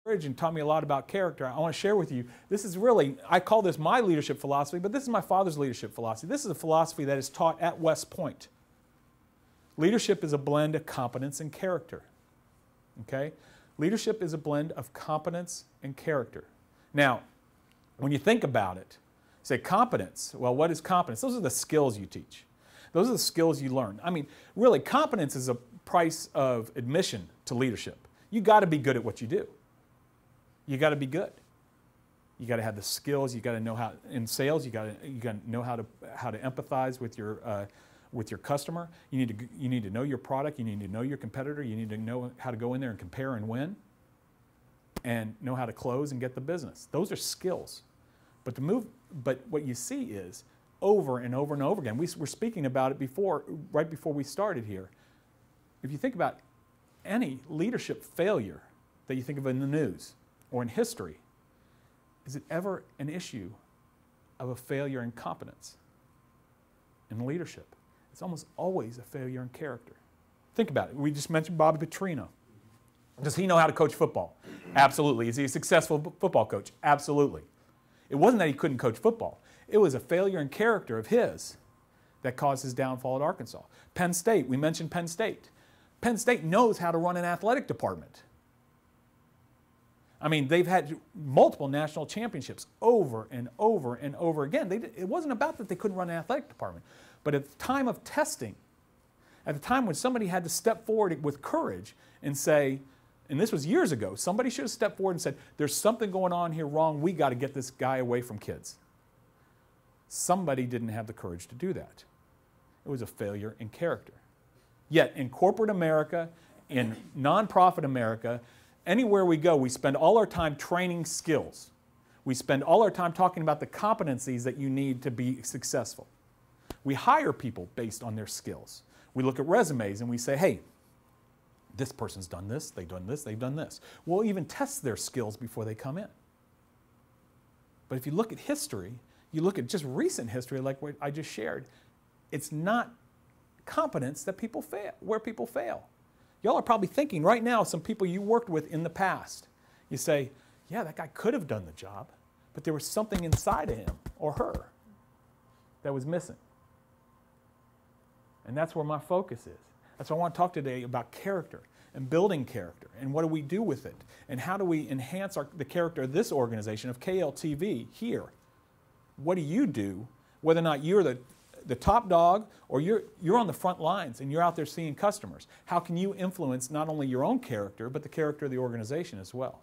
and taught me a lot about character. I want to share with you, this is really, I call this my leadership philosophy, but this is my father's leadership philosophy. This is a philosophy that is taught at West Point. Leadership is a blend of competence and character. Okay? Leadership is a blend of competence and character. Now, when you think about it, say competence, well, what is competence? Those are the skills you teach. Those are the skills you learn. I mean, really, competence is a price of admission to leadership. You got to be good at what you do. You got to be good. You got to have the skills. You got to know how in sales. You got to know how to empathize with your customer. You need to know your product. You need to know your competitor. You need to know how to go in there and compare and win, and know how to close and get the business. Those are skills. But what you see is over and over and over again. We were speaking about it right before we started here. If you think about any leadership failure that you think of in the news or in history, is it ever an issue of a failure in competence in leadership? It's almost always a failure in character. Think about it. We just mentioned Bobby Petrino. Does he know how to coach football? Absolutely. Is he a successful football coach? Absolutely. It wasn't that he couldn't coach football. It was a failure in character of his that caused his downfall at Arkansas. Penn State, we mentioned Penn State. Penn State knows how to run an athletic department. I mean, they've had multiple national championships over and over and over again. It wasn't about that they couldn't run an athletic department. But at the time of testing, at the time when somebody had to step forward with courage and say, and this was years ago, somebody should have stepped forward and said, there's something going on here wrong, we got to get this guy away from kids. Somebody didn't have the courage to do that. It was a failure in character. Yet in corporate America, in nonprofit America, anywhere we go, we spend all our time training skills. We spend all our time talking about the competencies that you need to be successful. We hire people based on their skills. We look at resumes and we say, hey, this person's done this, they've done this, they've done this. We'll even test their skills before they come in. But if you look at history, you look at just recent history like what I just shared, it's not competence that people fail, where people fail. Y'all are probably thinking right now, some people you worked with in the past. You say, yeah, that guy could have done the job, but there was something inside of him or her that was missing. And that's where my focus is. That's why I want to talk today about character and building character and what do we do with it and how do we enhance the character of this organization, of KLTV here. What do you do, whether or not you're the top dog or you're on the front lines and you're out there seeing customers? How can you influence not only your own character but the character of the organization as well?